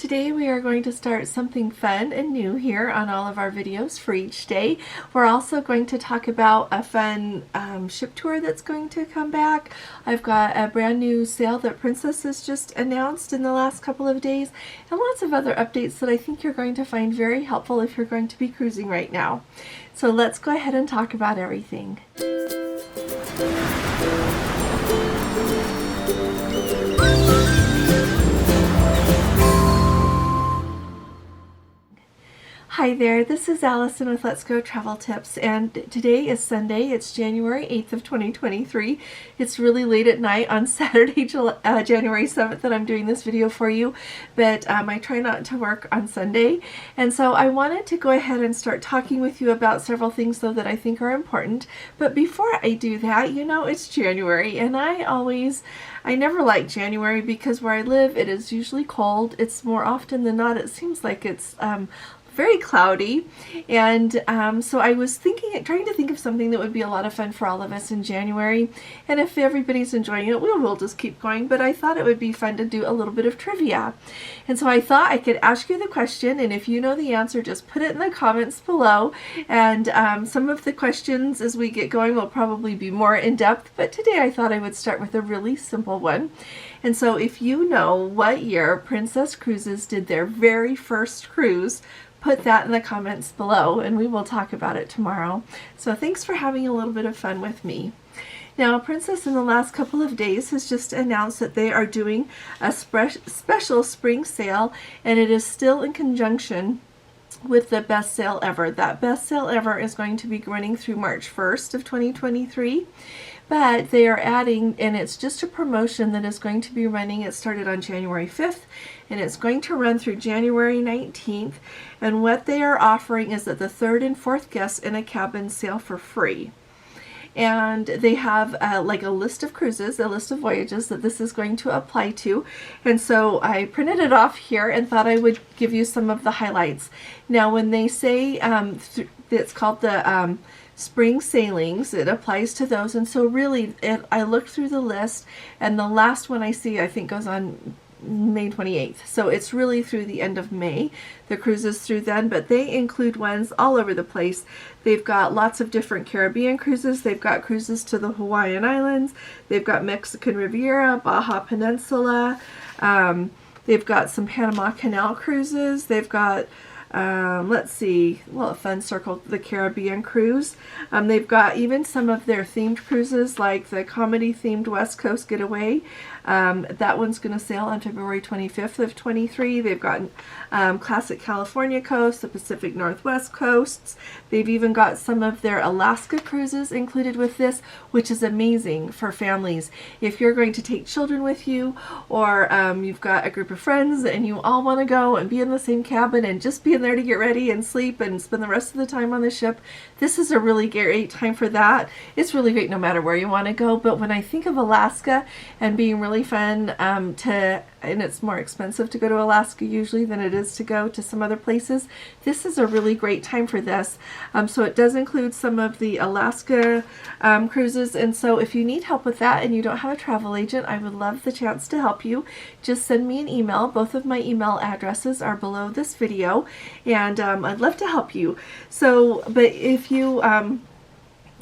today we are going to start something fun and new here on all of our videos for each day. We're also going to talk about a fun ship tour that's going to come back. I've got a brand new sale that Princess has just announced in the last couple of days, and lots of other updates that I think you're going to find very helpful if you're going to be cruising right now. So let's go ahead and talk about everything. Hi there, this is Allison with Let's Go Travel Tips, and today is Sunday. It's January 8th of 2023. It's really late at night on Saturday, January 7th that I'm doing this video for you, but I try not to work on Sunday, and so I wanted to go ahead and start talking with you about several things though that I think are important. But before I do that, you know, it's January, and I never like January because where I live it is usually cold. It's more often than not, it seems like it's very cloudy, and so I was trying to think of something that would be a lot of fun for all of us in January, and if everybody's enjoying it, we'll just keep going. But I thought it would be fun to do a little bit of trivia, and so I thought I could ask you the question, and if you know the answer, just put it in the comments below. And some of the questions as we get going will probably be more in-depth, but today I thought I would start with a really simple one. And so if you know what year Princess Cruises did their very first cruise, put that in the comments below, and we will talk about it tomorrow. So thanks for having a little bit of fun with me. Now, Princess in the last couple of days has just announced that they are doing a special spring sale, and it is still in conjunction with the best sale ever. That best sale ever is going to be running through March 1st of 2023. But they are adding, and it's just a promotion that is going to be running. It started on January 5th, and it's going to run through January 19th. And what they are offering is that the third and fourth guests in a cabin sail for free. And they have like a list of cruises, a list of voyages that this is going to apply to. And so I printed it off here and thought I would give you some of the highlights. Now, when they say it's called the spring sailings, it applies to those. And so really I looked through the list, and the last one I see I think goes on May 28th. So it's really through the end of May, the cruises through then, but they include ones all over the place. They've got lots of different Caribbean cruises. They've got cruises to the Hawaiian Islands. They've got Mexican Riviera, Baja Peninsula. They've got some Panama Canal cruises. They've got let's see, well, a fun circle, the Caribbean cruise. They've got even some of their themed cruises, like the comedy themed West Coast Getaway. That one's going to sail on February 25th of 23. They've got classic California coast, the Pacific Northwest coasts. They've even got some of their Alaska cruises included with this, which is amazing for families. If you're going to take children with you, or you've got a group of friends and you all want to go and be in the same cabin and just be in there to get ready and sleep and spend the rest of the time on the ship, this is a really great time for that. It's really great no matter where you want to go, but when I think of Alaska and being really fun and it's more expensive to go to Alaska usually than it is to go to some other places, this is a really great time for this. So it does include some of the Alaska cruises, and so if you need help with that and you don't have a travel agent, I would love the chance to help you. Just send me an email. Both of my email addresses are below this video, and I'd love to help you. So, but if you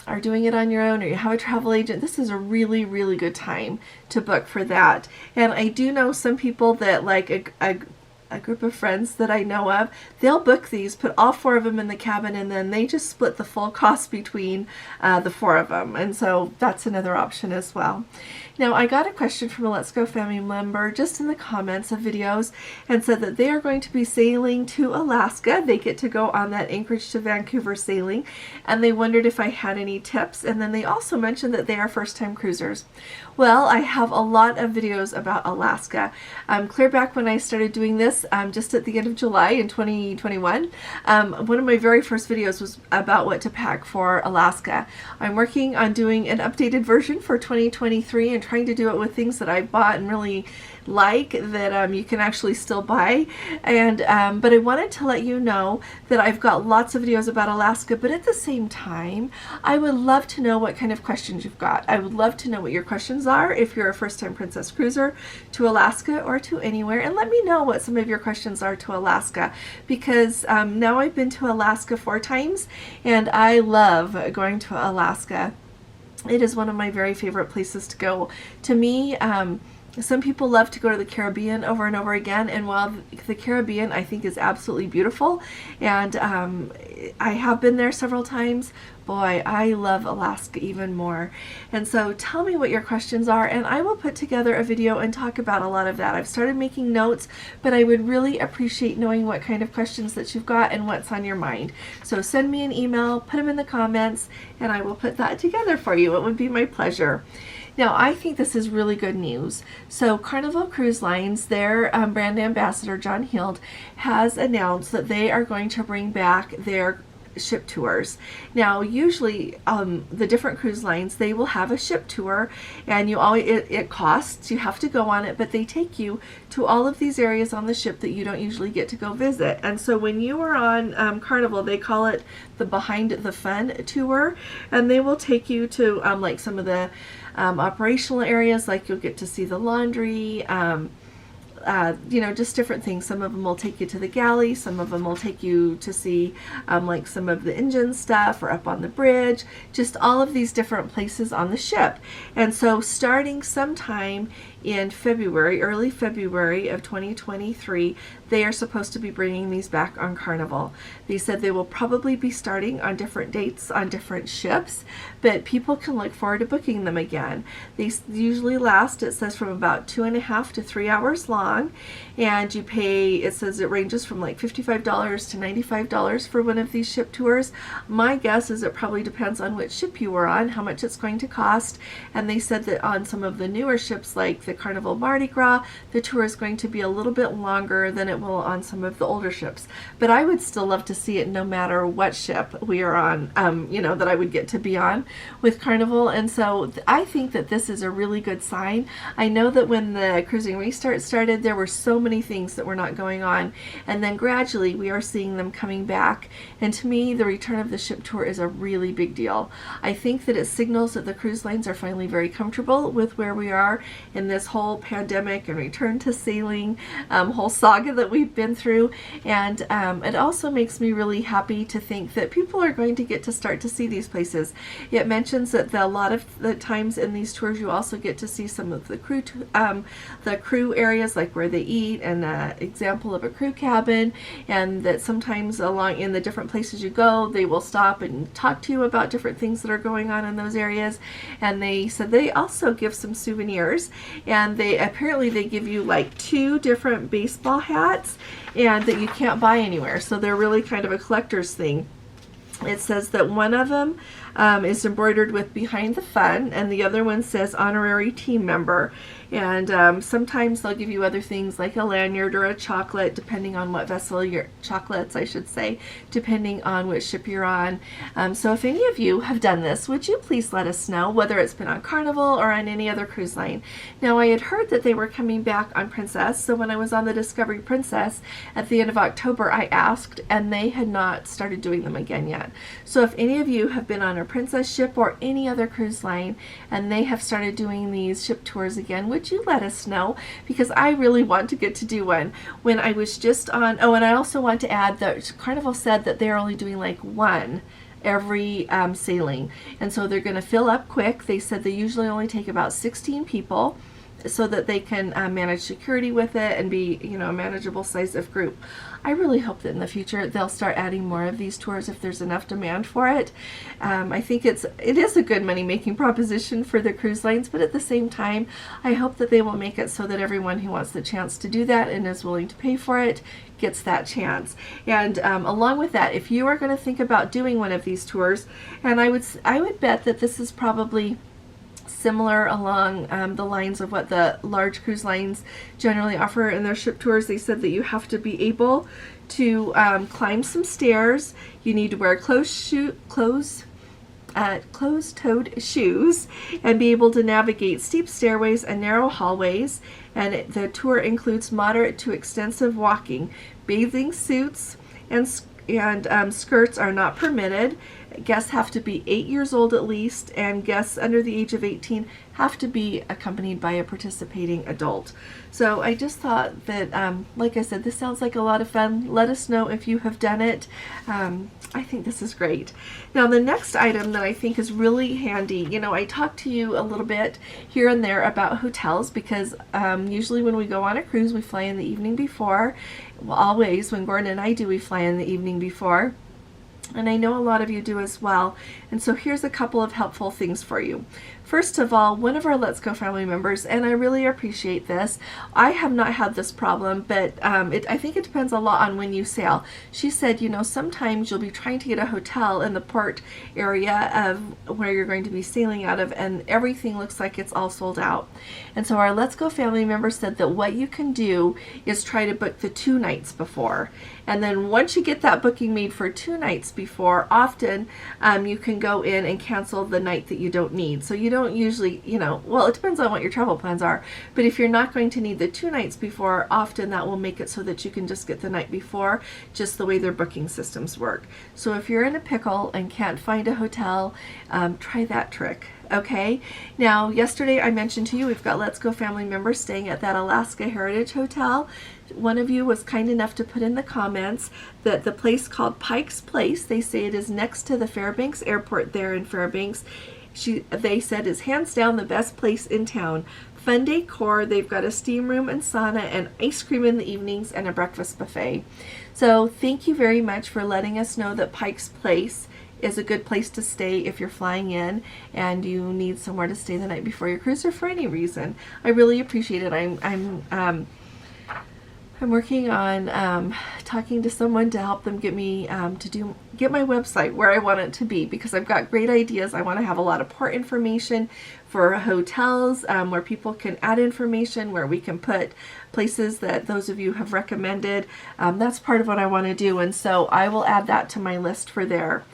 are doing it on your own or you have a travel agent, this is a really, really good time to book for that. And I do know some people that, like a group of friends that I know of, they'll book these, put all four of them in the cabin, and then they just split the full cost between the four of them. And so that's another option as well. Now, I got a question from a Let's Go family member just in the comments of videos, and said that they are going to be sailing to Alaska. They get to go on that Anchorage to Vancouver sailing, and they wondered if I had any tips. And then they also mentioned that they are first-time cruisers. Well, I have a lot of videos about Alaska. Clear back when I started doing this, just at the end of July in 2021, one of my very first videos was about what to pack for Alaska. I'm working on doing an updated version for 2023 and trying to do it with things that I bought and really like, that you can actually still buy. And but I wanted to let you know that I've got lots of videos about Alaska, but at the same time, I would love to know what kind of questions you've got. I would love to know what your questions are if you're a first-time Princess Cruiser to Alaska or to anywhere, and let me know what some of your questions are to Alaska, because now I've been to Alaska 4 times and I love going to Alaska. It is one of my very favorite places to go. To me, some people love to go to the Caribbean over and over again, and while the Caribbean I think is absolutely beautiful, and I have been there several times, boy, I love Alaska even more. And so tell me what your questions are, and I will put together a video and talk about a lot of that. I've started making notes, but I would really appreciate knowing what kind of questions that you've got and what's on your mind. So send me an email, put them in the comments, and I will put that together for you. It would be my pleasure. Now, I think this is really good news. So Carnival Cruise Lines, their brand ambassador, John Hield, has announced that they are going to bring back their ship tours. Now, usually the different cruise lines, they will have a ship tour, and it costs, you have to go on it, but they take you to all of these areas on the ship that you don't usually get to go visit. And so when you are on Carnival, they call it the Behind the Fun tour, and they will take you to like some of the operational areas, like you'll get to see the laundry, you know, just different things. Some of them will take you to the galley, some of them will take you to see like some of the engine stuff, or up on the bridge, just all of these different places on the ship. And so starting sometime in February, early February of 2023, they are supposed to be bringing these back on Carnival. They said they will probably be starting on different dates on different ships, but people can look forward to booking them again. They usually last, it says, from about 2.5 to 3 hours long, and you pay, it says it ranges from like $55 to $95 for one of these ship tours. My guess is it probably depends on which ship you were on, how much it's going to cost, and they said that on some of the newer ships like the Carnival Mardi Gras, the tour is going to be a little bit longer than it will on some of the older ships. But I would still love to see it no matter what ship we are on, you know, that I would get to be on with Carnival. And so I think that this is a really good sign. I know that when the Cruising Restart started, there were so many things that were not going on, and then gradually we are seeing them coming back. And to me, the return of the ship tour is a really big deal. I think that it signals that the cruise lines are finally very comfortable with where we are in this whole pandemic and return to sailing whole saga that we've been through. And it also makes me really happy to think that people are going to get to start to see these places. It mentions that a lot of the times in these tours you also get to see some of the crew areas, like where they eat, and an example of a crew cabin, and that sometimes along in the different places you go, they will stop and talk to you about different things that are going on in those areas. And they said they also give some souvenirs, and they apparently they give you like 2 different baseball hats, and that you can't buy anywhere, so they're really kind of a collector's thing. It says that one of them is embroidered with Behind the Fun, and the other one says Honorary Team Member. And sometimes they'll give you other things like a lanyard or a chocolate, depending on what vessel you're, chocolates I should say, depending on which ship you're on. So if any of you have done this, would you please let us know, whether it's been on Carnival or on any other cruise line. Now, I had heard that they were coming back on Princess, so when I was on the Discovery Princess at the end of October, I asked, and they had not started doing them again yet. So if any of you have been on a Princess ship or any other cruise line and they have started doing these ship tours again, would you let us know? Because I really want to get to do one. When I was just on, oh, and I also want to add that Carnival said that they're only doing like one every sailing, and so they're going to fill up quick. They said they usually only take about 16 people, so that they can manage security with it and be, you know, a manageable size of group. I really hope that in the future they'll start adding more of these tours if there's enough demand for it. I think it is a good money-making proposition for the cruise lines, but at the same time, I hope that they will make it so that everyone who wants the chance to do that and is willing to pay for it gets that chance. And along with that, if you are going to think about doing one of these tours, and I would bet that this is probably similar along the lines of what the large cruise lines generally offer in their ship tours. They said that you have to be able to climb some stairs. You need to wear closed closed-toed shoes and be able to navigate steep stairways and narrow hallways. And the tour includes moderate to extensive walking. Bathing suits and skirts are not permitted. Guests have to be 8 years old at least, and guests under the age of 18 have to be accompanied by a participating adult. So I just thought that, like I said, this sounds like a lot of fun. Let us know if you have done it. I think this is great. Now the next item that I think is really handy, you know, I talked to you a little bit here and there about hotels because usually when we go on a cruise we fly in the evening before. Well, always when Gordon and I do, we fly in the evening before. And I know a lot of you do as well. And so here's a couple of helpful things for you. First of all, one of our Let's Go family members, and I really appreciate this, I have not had this problem, but I think it depends a lot on when you sail. She said, you know, sometimes you'll be trying to get a hotel in the port area of where you're going to be sailing out of, and everything looks like it's all sold out. And so our Let's Go family member said that what you can do is try to book the 2 nights before. And then once you get that booking made for 2 nights before, often you can go in and cancel the night that you don't need. So you don't usually, you know, well, it depends on what your travel plans are, but if you're not going to need the 2 nights before, often that will make it so that you can just get the night before, just the way their booking systems work. So if you're in a pickle and can't find a hotel, try that trick. Okay, now yesterday I mentioned to you we've got Let's Go family members staying at that Alaska Heritage Hotel. One of you was kind enough to put in the comments that the place called Pike's Place, they say it is next to the Fairbanks Airport there in Fairbanks, they said is hands down the best place in town. Fun decor, they've got a steam room and sauna and ice cream in the evenings and a breakfast buffet. So thank you very much for letting us know that Pike's Place is a good place to stay if you're flying in and you need somewhere to stay the night before your cruise or for any reason. I really appreciate it. I'm working on talking to someone to help them get me get my website where I want it to be, because I've got great ideas. I want to have a lot of port information for hotels where people can add information, where we can put places that those of you have recommended. That's part of what I want to do, and so I will add that to my list for there.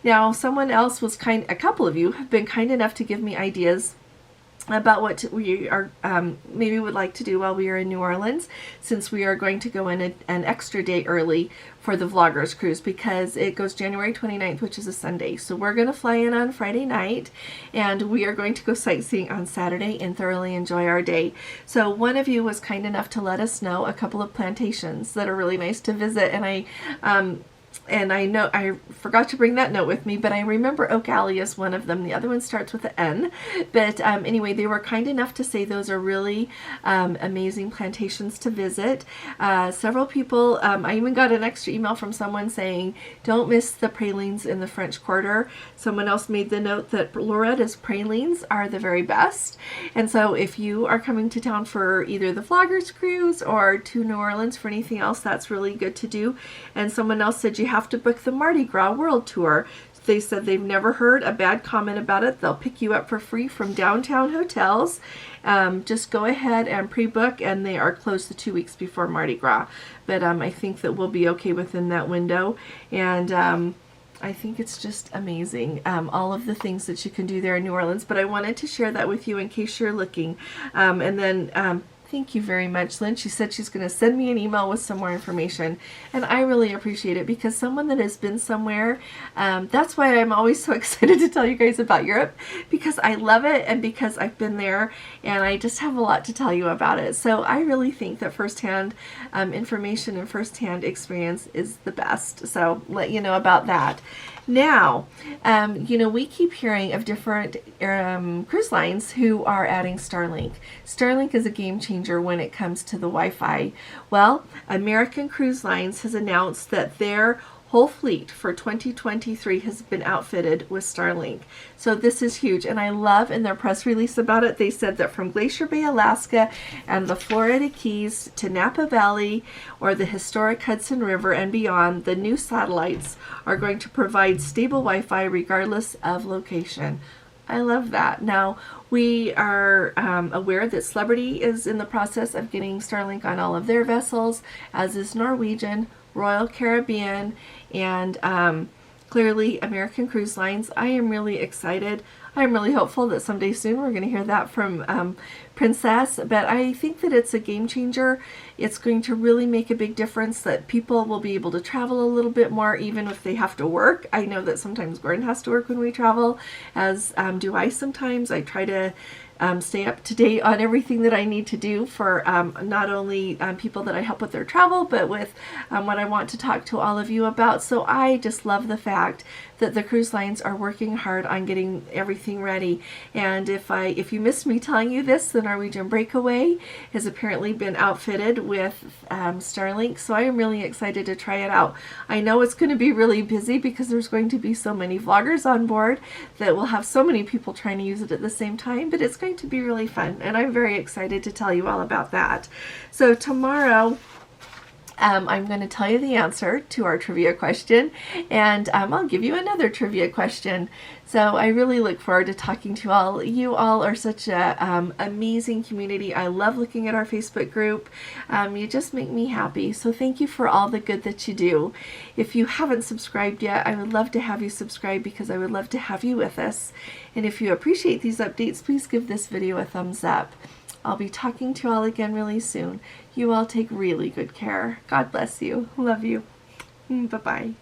Now, someone else was a couple of you have been kind enough to give me ideas about what we are maybe would like to do while we are in New Orleans, since we are going to go in an extra day early for the Vloggers Cruise, because it goes January 29th, which is a Sunday. So we're going to fly in on Friday night, and we are going to go sightseeing on Saturday and thoroughly enjoy our day. So one of you was kind enough to let us know a couple of plantations that are really nice to visit, and I know I forgot to bring that note with me, but I remember Oak Alley is one of them. The other one starts with an N. But anyway, they were kind enough to say those are really amazing plantations to visit. Several people, I even got an extra email from someone saying, don't miss the pralines in the French Quarter. Someone else made the note that Loretta's pralines are the very best. And so if you are coming to town for either the Vloggers Cruise or to New Orleans for anything else, that's really good to do. And someone else said you have to book the Mardi Gras World Tour. They said they've never heard a bad comment about it. They'll pick you up for free from downtown hotels. Just go ahead and pre-book, and they are closed the 2 weeks before Mardi Gras. But I think that we'll be okay within that window. And I think it's just amazing, all of the things that you can do there in New Orleans. But I wanted to share that with you in case you're looking. And then thank you very much, Lynn. She said she's going to send me an email with some more information, and I really appreciate it, because someone that has been somewhere, that's why I'm always so excited to tell you guys about Europe, because I love it and because I've been there and I just have a lot to tell you about it. So I really think that firsthand information and firsthand experience is the best. So let you know about that. Now, you know, we keep hearing of different cruise lines who are adding Starlink. Starlink is a game changer when it comes to the Wi-Fi. Well, American Cruise Lines has announced that their whole fleet for 2023 has been outfitted with Starlink. So this is huge, and I love in their press release about it, they said that from Glacier Bay, Alaska and the Florida Keys to Napa Valley or the historic Hudson River and beyond, the new satellites are going to provide stable Wi-Fi regardless of location. I love that. Now, we are aware that Celebrity is in the process of getting Starlink on all of their vessels, as is Norwegian, Royal Caribbean, and clearly American Cruise Lines. I am really excited. I'm really hopeful that someday soon we're going to hear that from Princess, but I think that it's a game changer. It's going to really make a big difference, that people will be able to travel a little bit more even if they have to work. I know that sometimes Gordon has to work when we travel, as do I sometimes. I try to stay up to date on everything that I need to do for not only people that I help with their travel, but with what I want to talk to all of you about. So I just love the fact that the cruise lines are working hard on getting everything ready. And if you missed me telling you this, the Norwegian Breakaway has apparently been outfitted with Starlink, so I am really excited to try it out. I know it's going to be really busy because there's going to be so many vloggers on board that will have so many people trying to use it at the same time, but it's going to be really fun, and I'm very excited to tell you all about that. So tomorrow I'm going to tell you the answer to our trivia question, and I'll give you another trivia question. So I really look forward to talking to you all. You all are such a amazing community. I love looking at our Facebook group. You just make me happy. So thank you for all the good that you do. If you haven't subscribed yet, I would love to have you subscribe, because I would love to have you with us. And if you appreciate these updates, please give this video a thumbs up. I'll be talking to you all again really soon. You all take really good care. God bless you. Love you. Bye-bye.